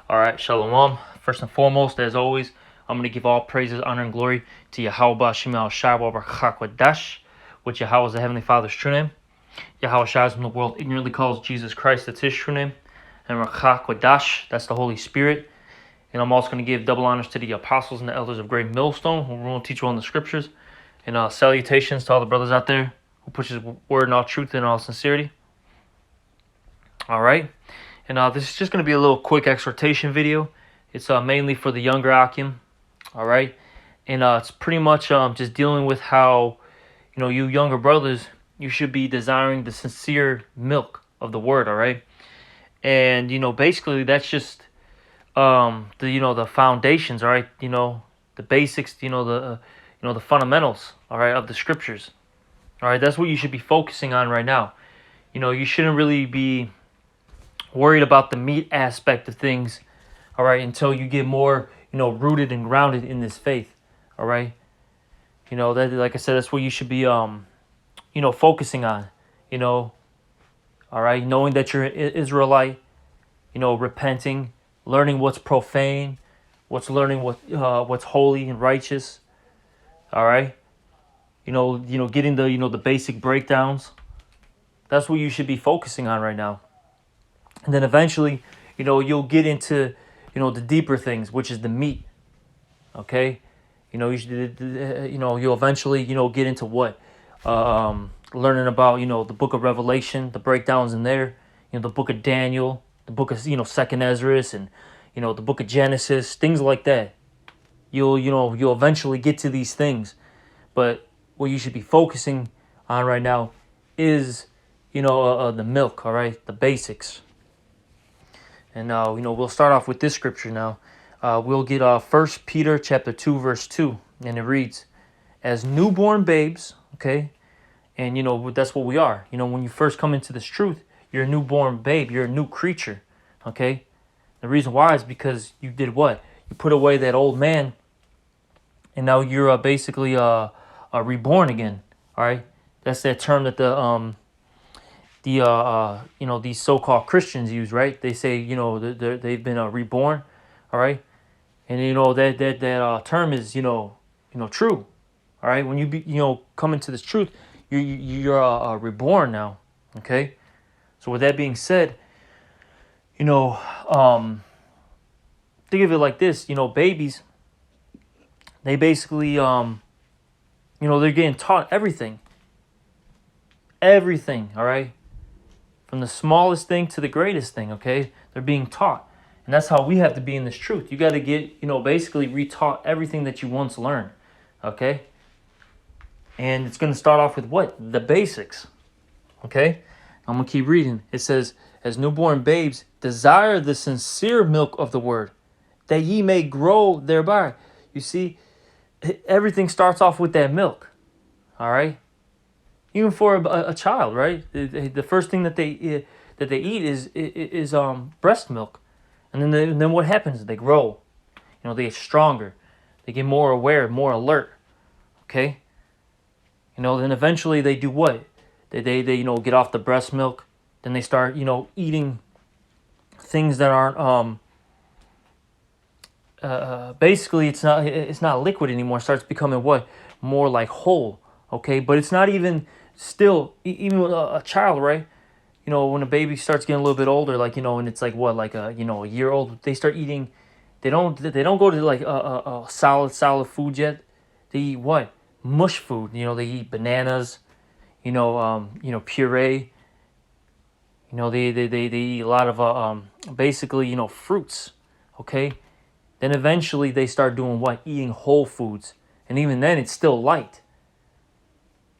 All right, Shalom. First and foremost, as always, I'm going to give all praises, honor, and glory to Yahweh Shem Shai Baruch, which Yahweh is the Heavenly Father's true name. Yahweh Shai is when the world ignorantly calls Jesus Christ, that's his true name. And Rachakwadash, that's the Holy Spirit. And I'm also going to give double honors to the apostles and the elders of Great Millstone, who will teach you on the scriptures. And salutations to all the brothers out there who push his word in all truth and all sincerity. All right. And this is just going to be a little quick exhortation video. It's mainly for the younger Ahchyam. All right. And it's pretty much just dealing with how, you younger brothers, you should be desiring the sincere milk of the word. All right. And, basically that's just the foundations. All right. The basics, the fundamentals. All right. Of the scriptures. All right. That's what you should be focusing on right now. You shouldn't really be worried about the meat aspect of things, all right, until you get more, rooted and grounded in this faith, all right? That, like I said, that's what you should be, focusing on, all right? Knowing that you're an Israelite, repenting, learning what's profane, learning what's holy and righteous, all right? Getting the basic breakdowns. That's what you should be focusing on right now. And then eventually, you'll get into, the deeper things, which is the meat. Okay, you'll eventually, get into what, learning about, the book of Revelation, the breakdowns in there, the book of Daniel, the book of, Second Ezra, and, the book of Genesis, things like that. You'll eventually get to these things, but what you should be focusing on right now is, the milk. All right, the basics. And we'll start off with this scripture now. We'll get 1 Peter chapter 2, verse 2. And it reads, as newborn babes, okay? And, that's what we are. When you first come into this truth, you're a newborn babe. You're a new creature, okay? The reason why is because you did what? You put away that old man, and now you're basically reborn again, all right? That's that term that these so-called Christians use, right? They say, they've been reborn, all right? And, that term is, true, all right? When you come into this truth, you're reborn now, okay? So with that being said, think of it like this, babies, they basically, they're getting taught everything, all right? From the smallest thing to the greatest thing, okay? They're being taught. And that's how we have to be in this truth. You got to get, basically retaught everything that you once learned, okay? And it's going to start off with what? The basics, okay? I'm going to keep reading. It says, as newborn babes, desire the sincere milk of the word, that ye may grow thereby. You see, everything starts off with that milk, all right? Even for a child, right? The first thing that they eat is breast milk, and then what happens? They grow, they get stronger, they get more aware, more alert. Okay. Then eventually they do what? They get off the breast milk. Then they start eating things that aren't basically it's not liquid anymore. It starts becoming what? More like whole. Okay, but it's not even. Still, even with a child, right? When a baby starts getting a little bit older, like and it's like what, like a year old, they start eating. They don't go to like a solid food yet. They eat what? Mush food. They eat bananas. Puree. They eat a lot of basically fruits. Okay, then eventually they start doing what? Eating whole foods, and even then it's still light.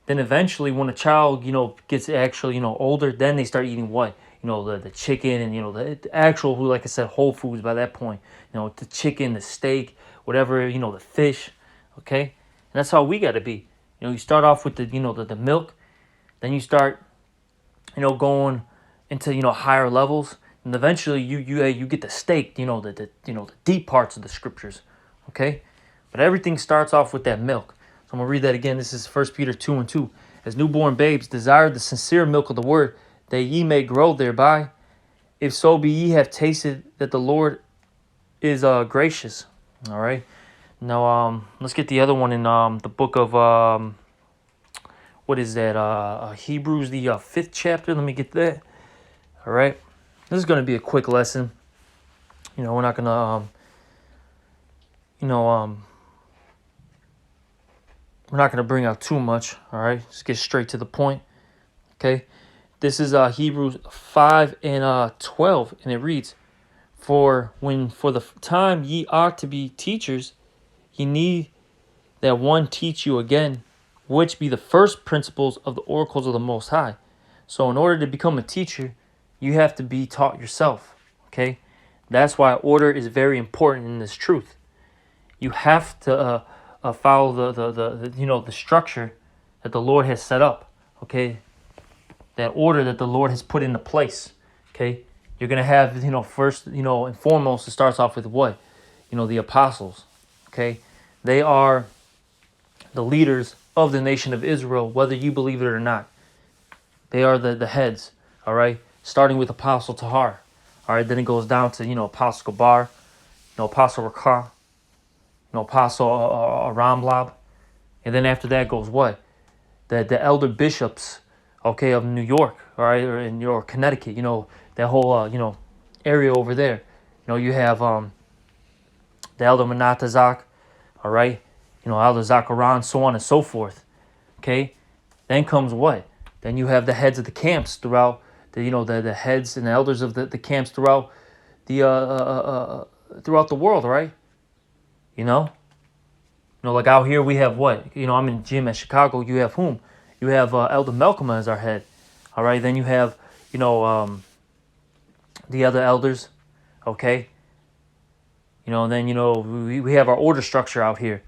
Then eventually, when a child, gets actually, older, then they start eating what? The chicken and, the actual, like I said, whole foods by that point. The chicken, the steak, whatever, the fish, okay? And that's how we got to be. You start off with the milk, then you start, going into, higher levels, and eventually you get the steak, the deep parts of the scriptures, okay? But everything starts off with that milk. So I'm going to read that again. This is 1 Peter 2 and 2. As newborn babes, desire the sincere milk of the word, that ye may grow thereby. If so be ye have tasted that the Lord is gracious. All right. Now let's get the other one in the book of what is that? Hebrews, the 5th chapter. Let me get that. All right. This is going to be a quick lesson. We're not gonna we're not gonna bring out too much. All right. Let's get straight to the point. Okay. This is Hebrews 5 and 12, and it reads, For the time ye ought to be teachers, ye need that one teach you again, which be the first principles of the oracles of the Most High. So in order to become a teacher, you have to be taught yourself. Okay, that's why order is very important in this truth. You have to follow the structure that the Lord has set up. Okay, that order that the Lord has put into place. Okay, you're gonna have first and foremost, it starts off with what? The apostles. Okay, they are the leaders of the nation of Israel, whether you believe it or not. They are the heads. All right, starting with Apostle Tahar. All right, then it goes down to Apostle Gabar, Apostle Rakah, Apostle Ramlab, and then after that goes what? The elder bishops, okay, of New York, all right, or in Connecticut, that whole area over there. You have the elder Menatazak, all right, elder Zachariah, so on and so forth. Okay, then comes what? Then you have the heads of the camps throughout the heads and the elders of the camps throughout throughout the world, right? Like out here we have what? I'm in the gym at Chicago. You have whom? You have Elder Malcolm as our head. All right. Then you have the other elders. Okay. Then we have our order structure out here.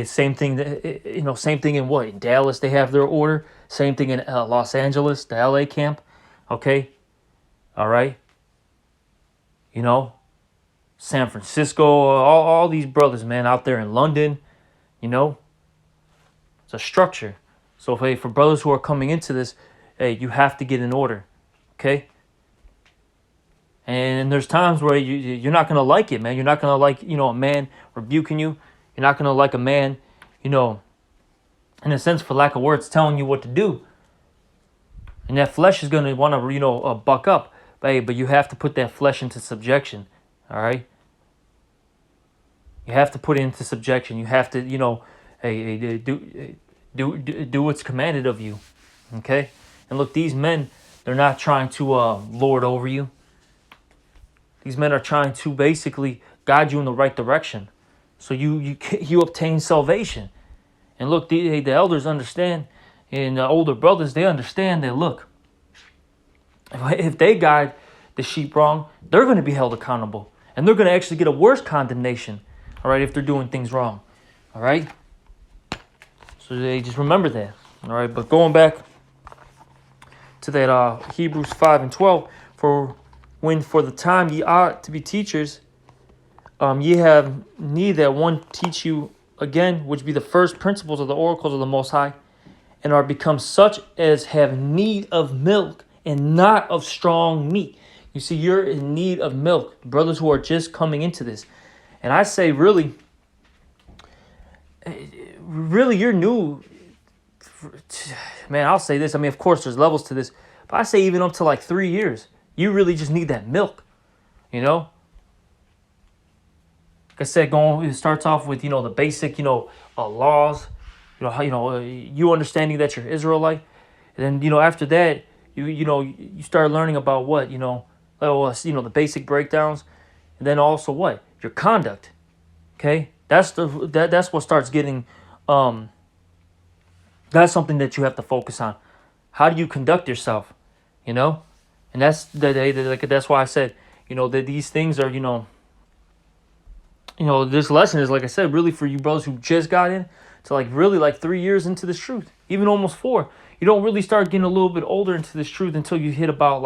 Same thing. Same thing in what? In Dallas they have their order. Same thing in Los Angeles, the LA camp. Okay. All right. San Francisco, all these brothers, man, out there in London, it's a structure. So for brothers who are coming into this, hey, you have to get in order, okay? And there's times where you're not gonna like it, man. You're not gonna like a man rebuking you. You're not gonna like a man, in a sense, for lack of words, telling you what to do. And that flesh is gonna want to buck up, but you have to put that flesh into subjection. All right. You have to put it into subjection. You have to, do what's commanded of you. Okay. And look, these men, they're not trying to lord over you. These men are trying to basically guide you in the right direction, so you obtain salvation. And look, the elders understand, and the older brothers, they understand that. Look, if they guide the sheep wrong, they're going to be held accountable. And they're going to actually get a worse condemnation, all right, if they're doing things wrong, all right? So they just remember that, all right? But going back to that Hebrews 5 and 12, for the time ye ought to be teachers, ye have need that one teach you again, which be the first principles of the oracles of the Most High, and are become such as have need of milk and not of strong meat. You see, you're in need of milk, brothers who are just coming into this. And I say, really, you're new. Man, I'll say this. I mean, of course, there's levels to this. But I say even up to like 3 years, you really just need that milk, Like I said, it starts off with, the basic, laws, you understanding that you're Israelite. And then, after that, you start learning about what, the basic breakdowns, and then also what? Your conduct. Okay? That's what starts getting that's something that you have to focus on. How do you conduct yourself? And that's that's why I said, that these things are, this lesson is, like I said, really for you brothers who just got in to really 3 years into this truth, even almost 4. You don't really start getting a little bit older into this truth until you hit about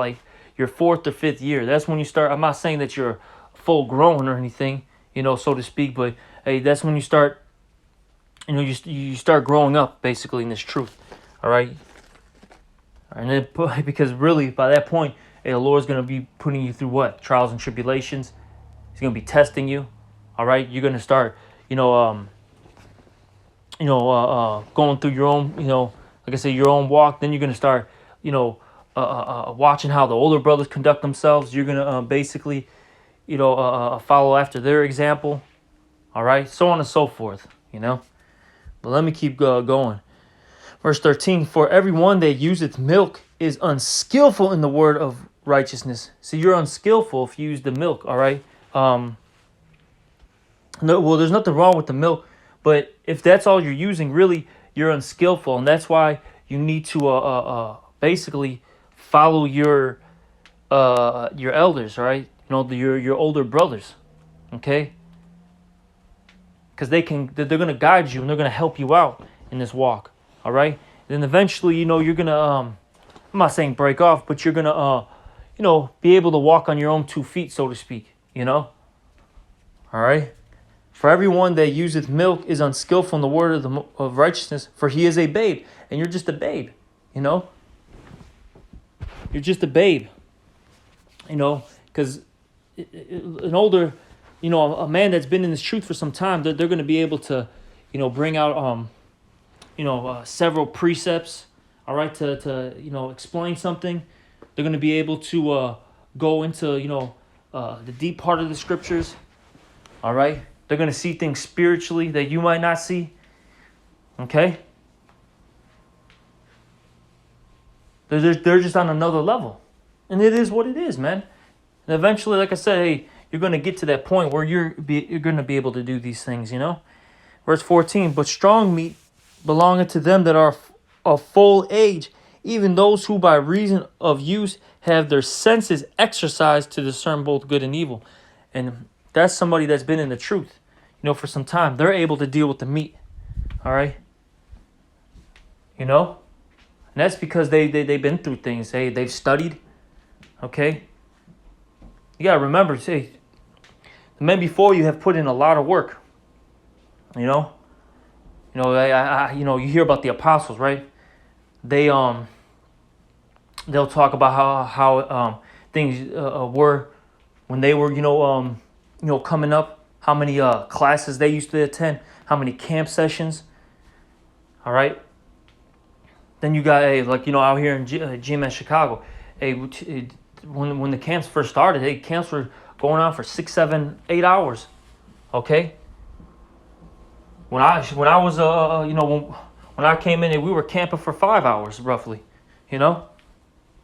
your 4th or 5th year. That's when you start. I'm not saying that you're full grown or anything, so to speak, but hey, that's when you start, you start growing up basically in this truth. All right. And then, because really by that point, hey, the Lord's going to be putting you through what? Trials and tribulations. He's going to be testing you. All right. You're going to start, going through your own, like I said, your own walk. Then you're going to start, watching how the older brothers conduct themselves. You're going to basically, follow after their example. All right. So on and so forth, But let me keep going. Verse 13, for everyone that useth milk is unskillful in the word of righteousness. So you're unskillful if you use the milk, all right? No, well, there's nothing wrong with the milk, but if that's all you're using, really, you're unskillful. And that's why you need to basically follow your elders, right? Your older brothers, okay? Because they're going to guide you and they're going to help you out in this walk. All right. Then eventually, you're going to, I'm not saying break off, but you're going to, be able to walk on your own 2 feet, so to speak, All right. For everyone that useth milk is unskillful in the word of righteousness, for he is a babe. And you're just a babe, You're just a babe, because an older, a man that's been in this truth for some time, they're going to be able to, bring out, several precepts, all right, to explain something. They're going to be able to go into, the deep part of the scriptures, all right? They're going to see things spiritually that you might not see, okay? They're just on another level, and it is what it is, man. And eventually, like I said, hey, you're going to get to that point where you're going to be able to do these things, Verse 14, but strong meat belongeth to them that are of full age, even those who by reason of use have their senses exercised to discern both good and evil. And that's somebody that's been in the truth, for some time. They're able to deal with the meat, all right? And that's because they've been through things. They've studied, okay? You got to remember, the men before you have put in a lot of work, you hear about the apostles, right? They'll talk about how things were when they were, coming up, how many classes they used to attend, how many camp sessions, all right? Then you got, out here in GMS Chicago, when the camps first started, camps were going on for 6, 7, 8 hours, okay? When I was when I came in, we were camping for 5 hours roughly, 4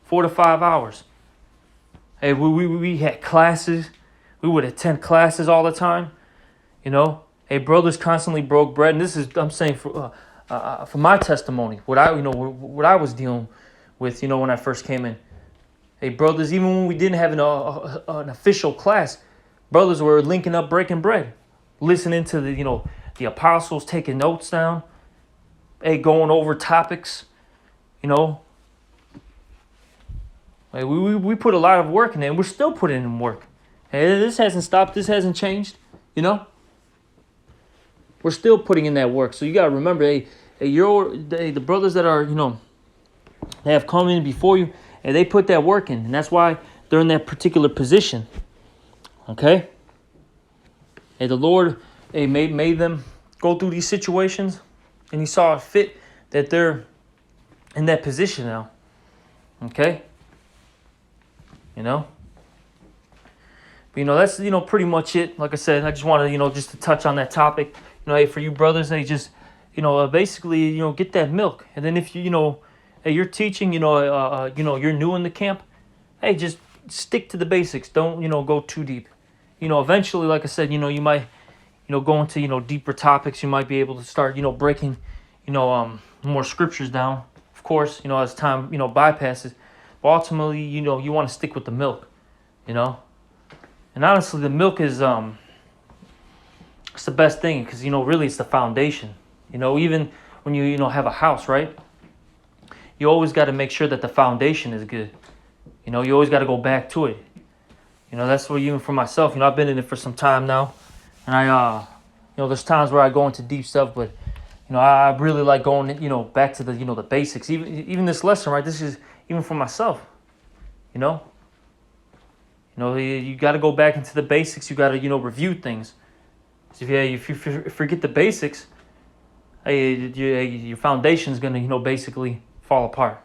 to 5 hours. Hey, we had classes. We would attend classes all the time, Hey, brothers constantly broke bread, and this is I'm saying for my testimony, what I was dealing with, when I first came in. Hey, brothers, even when we didn't have an official class, brothers were linking up, breaking bread, listening to the apostles, taking notes down, going over topics, Hey, we put a lot of work in there, and we're still putting in work. Hey, this hasn't stopped. This hasn't changed, We're still putting in that work. So you got to remember, the brothers that are, they have come in before you, and they put that work in, and that's why they're in that particular position. Okay? Hey, the Lord made them go through these situations, and he saw it fit that they're in that position now. Okay? But, that's, pretty much it. Like I said, I just wanted, just to touch on that topic. Hey, for you brothers, they just, basically, get that milk. And then if hey, you're teaching, you're new in the camp, hey, just stick to the basics. Don't, go too deep. Eventually, like I said, you might, go into, deeper topics. You might be able to start, breaking, more scriptures down. Of course, as time, bypasses. But ultimately, you want to stick with the milk, And honestly, the milk is, it's the best thing because, really it's the foundation. Even when you, have a house, right? You always got to make sure that the foundation is good. You always got to go back to it. That's what even for myself, I've been in it for some time now. And I, there's times where I go into deep stuff, but, I really like going, back to the, the basics. Even this lesson, right? This is even for myself, You know, you got to go back into the basics. You got to, you know, review things. So if you forget the basics, your foundation's going to, you know, basically fall apart.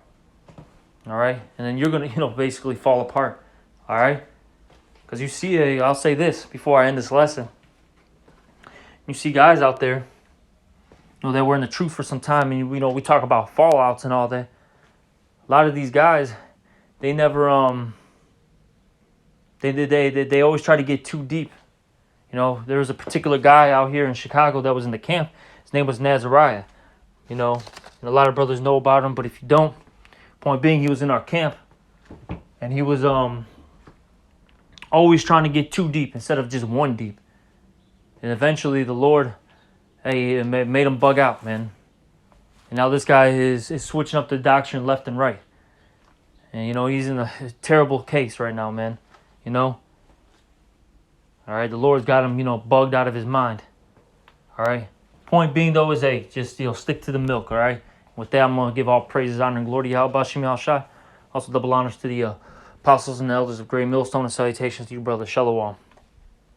All right? And then you're going to, you know, basically fall apart. All right? Because you see, I'll say this before I end this lesson. You see guys out there, you know, that were in the truth for some time, and, you know, we talk about fallouts and all that. A lot of these guys, they never, they always try to get too deep. You know, there was a particular guy out here in Chicago that was in the camp. His name was Nazariah. You know, and a lot of brothers know about him, but if you don't, point being, he was in our camp, and he was always trying to get too deep instead of just one deep. And eventually the Lord, made him bug out, man. And now this guy is switching up the doctrine left and right. And, you know, he's in a terrible case right now, man. You know? All right, the Lord's got him, you know, bugged out of his mind. All right? Point being, though, is, just, you know, stick to the milk, all right? With that, I'm going to give all praises, honor, and glory to Ahchyam, Ahchyam. Also double honors to the apostles and the elders of Great Millstone, and salutations to you, brother. Shalom.